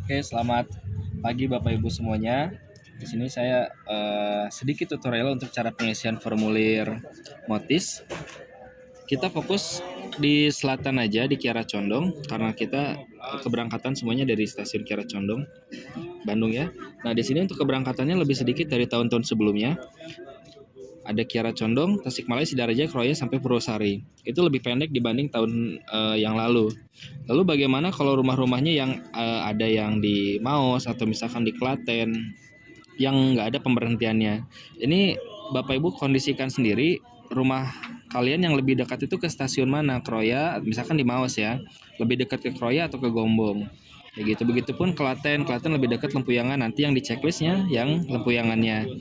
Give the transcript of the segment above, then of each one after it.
Oke, selamat pagi Bapak Ibu semuanya. Di sini saya sedikit tutorial untuk cara pengisian formulir Motis. Kita fokus di selatan aja di Kiara Condong karena kita keberangkatan semuanya dari stasiun Kiara Condong, Bandung ya. Nah, di sini untuk keberangkatannya lebih sedikit dari tahun-tahun sebelumnya. Ada Kiara Condong, Tasikmalaya, Sidaraja, Kroya sampai Purwosari. Itu lebih pendek dibanding tahun yang lalu. Lalu bagaimana kalau rumah-rumahnya yang ada yang di Maos atau misalkan di Klaten yang nggak ada pemberhentiannya? Ini Bapak Ibu kondisikan sendiri rumah kalian yang lebih dekat itu ke stasiun mana? Kroya, misalkan di Maos ya, lebih dekat ke Kroya atau ke Gombong? Ya gitu. Begitupun Klaten lebih dekat Lempuyangan. Nanti yang di checklistnya yang Lempuyangannya.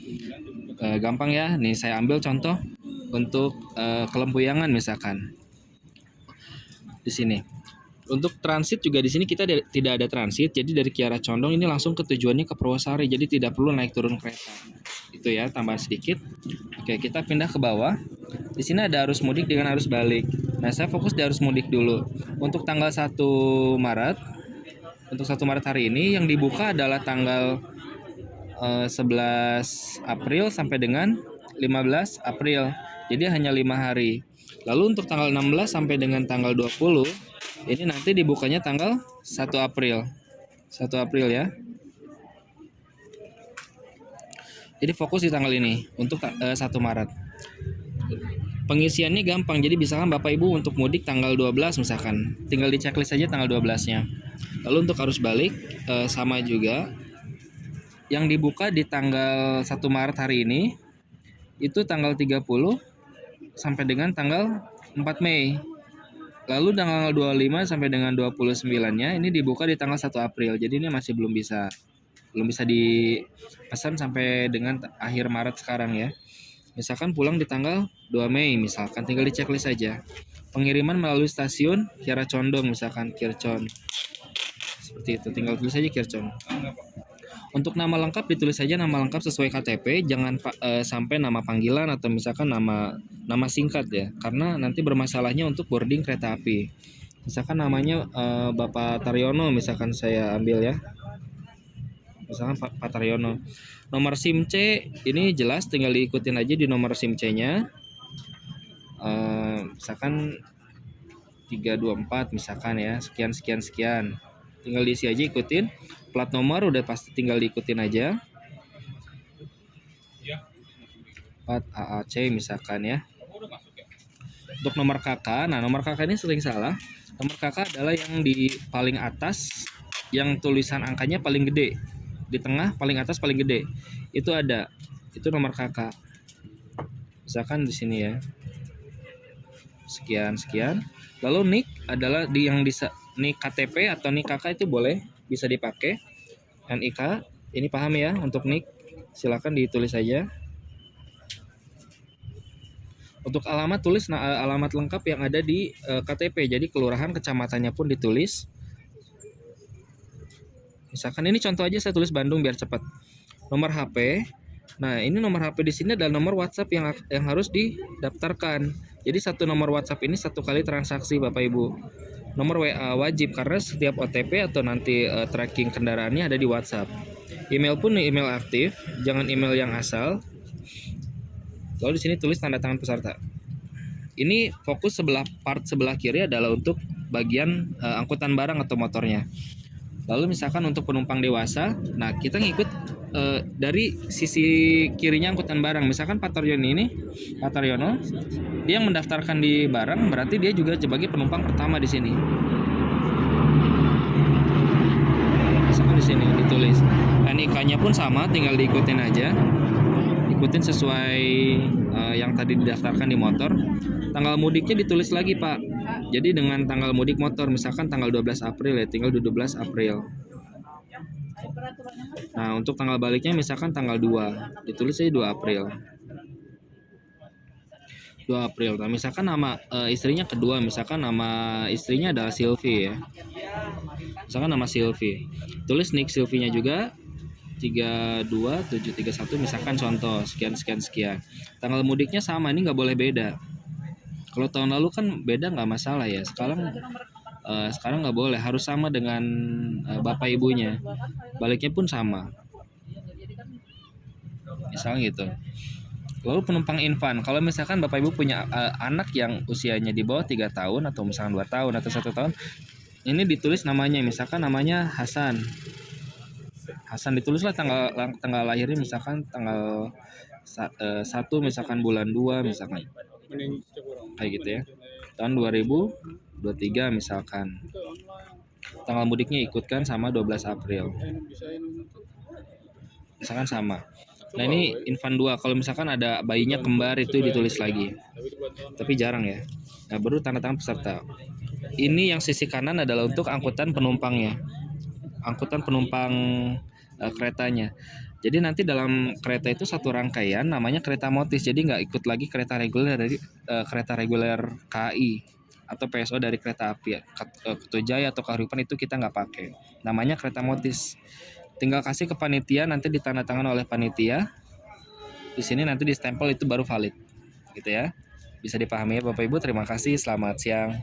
Gampang ya. Nih saya ambil contoh untuk Kelempuyangan misalkan di sini. Untuk transit juga di sini kita tidak ada transit, jadi dari Kiara Condong ini langsung ke tujuannya ke Purwosari, jadi tidak perlu naik turun kereta. Itu ya, tambahan sedikit. Oke, kita pindah ke bawah. Di sini ada arus mudik dengan arus balik. Nah, saya fokus di arus mudik dulu. Untuk tanggal 1 Maret, untuk 1 Maret hari ini yang dibuka adalah tanggal 11 April sampai dengan 15 April. Jadi hanya 5 hari. Lalu untuk tanggal 16 sampai dengan tanggal 20 ini nanti dibukanya tanggal 1 April. 1 April ya. Jadi fokus di tanggal ini untuk 1 Maret. Pengisiannya gampang. Jadi misalkan Bapak Ibu untuk mudik tanggal 12 misalkan, tinggal di checklist saja tanggal 12-nya. Lalu untuk arus balik sama juga. Yang dibuka di tanggal 1 Maret hari ini itu tanggal 30 sampai dengan tanggal 4 Mei. Lalu tanggal 25 sampai dengan 29-nya ini dibuka di tanggal 1 April. Jadi ini masih belum bisa dipesan sampai dengan akhir Maret sekarang ya. Misalkan pulang di tanggal 2 Mei misalkan, tinggal di checklist saja. Pengiriman melalui stasiun Kiara Condong misalkan Kircon. Seperti itu, tinggal tulis saja Kircon. Untuk nama lengkap ditulis saja nama lengkap sesuai KTP, jangan sampai nama panggilan atau misalkan nama singkat ya, karena nanti bermasalahnya untuk boarding kereta api. Misalkan namanya Bapak Taryono, misalkan saya ambil ya, misalkan Pak Taryono. Nomor SIM C ini jelas, tinggal diikutin aja di nomor SIM C-nya. Misalkan 324 misalkan ya, sekian sekian sekian. Tinggal diisi aja, ikutin. Plat nomor udah pasti tinggal diikutin aja. Plat AAC misalkan ya. Untuk nomor KK, nah nomor KK ini sering salah. Nomor KK adalah yang di paling atas, yang tulisan angkanya paling gede. Di tengah paling atas paling gede. Itu ada. Itu nomor KK. Misalkan di sini ya. Sekian sekian. Lalu NIK adalah yang NIK KTP atau NIK KK itu boleh bisa dipakai. NIK ini paham ya untuk NIK. Silakan ditulis saja. Untuk alamat tulis alamat lengkap yang ada di KTP. Jadi kelurahan kecamatannya pun ditulis. Misalkan ini contoh aja saya tulis Bandung biar cepat. Nomor HP. Nah, ini nomor HP di sini adalah nomor WhatsApp yang harus didaftarkan. Jadi satu nomor WhatsApp ini satu kali transaksi Bapak Ibu. Nomor WA wajib karena setiap OTP atau nanti tracking kendaraannya ada di WhatsApp. Email pun email aktif, jangan email yang asal. Lalu di sini tulis tanda tangan peserta. Ini fokus part sebelah kiri adalah untuk bagian angkutan barang atau motornya. Lalu misalkan untuk penumpang dewasa, nah kita ngikut dari sisi kirinya angkutan barang. Misalkan Pak Taryono, dia yang mendaftarkan di barang, berarti dia juga sebagai penumpang pertama di sini. Misalkan di sini ditulis NIK-nya pun sama, tinggal diikutin aja. Ikutin sesuai yang tadi didaftarkan di motor. Tanggal mudiknya ditulis lagi Pak. Jadi dengan tanggal mudik motor, misalkan tanggal 12 April ya, tinggal 12 April. Nah, untuk tanggal baliknya misalkan tanggal 2, ditulis aja 2 April. 2 April. Nah, misalkan nama istrinya kedua, misalkan nama istrinya adalah Silvi ya. Misalkan nama Silvi. Tulis nick Silvinya juga 32731 misalkan contoh, sekian sekian sekian. Tanggal mudiknya sama, ini nggak boleh beda. Kalau tahun lalu kan beda nggak masalah ya. Sekarang Sekarang nggak boleh, harus sama dengan bapak ibunya. Baliknya pun sama, misalnya gitu. Lalu penumpang infan, kalau misalkan bapak ibu punya anak yang usianya di bawah 3 tahun atau misalkan 2 tahun atau 1 tahun, ini ditulis namanya, misalkan namanya Hasan. Hasan ditulislah tanggal lahirnya, misalkan tanggal 1 misalkan bulan 2 misalkan, kayak gitu ya, tahun 2023 misalkan. Tanggal mudiknya ikutkan sama 12 April misalkan sama. Nah ini infan 2, kalau misalkan ada bayinya kembar itu ditulis lagi, tapi jarang ya. Nah baru tanda tangan peserta. Ini yang sisi kanan adalah untuk angkutan penumpangnya, angkutan penumpang keretanya. Jadi nanti dalam kereta itu satu rangkaian namanya kereta motis. Jadi nggak ikut lagi kereta reguler dari kereta reguler KAI atau PSO dari kereta api Kutujaya atau Kahuripan, itu kita nggak pakai. Namanya kereta motis. Tinggal kasih ke panitia, nanti ditandatangan oleh panitia. Di sini nanti di stempel, itu baru valid. Gitu ya. Bisa dipahami ya Bapak Ibu. Terima kasih. Selamat siang.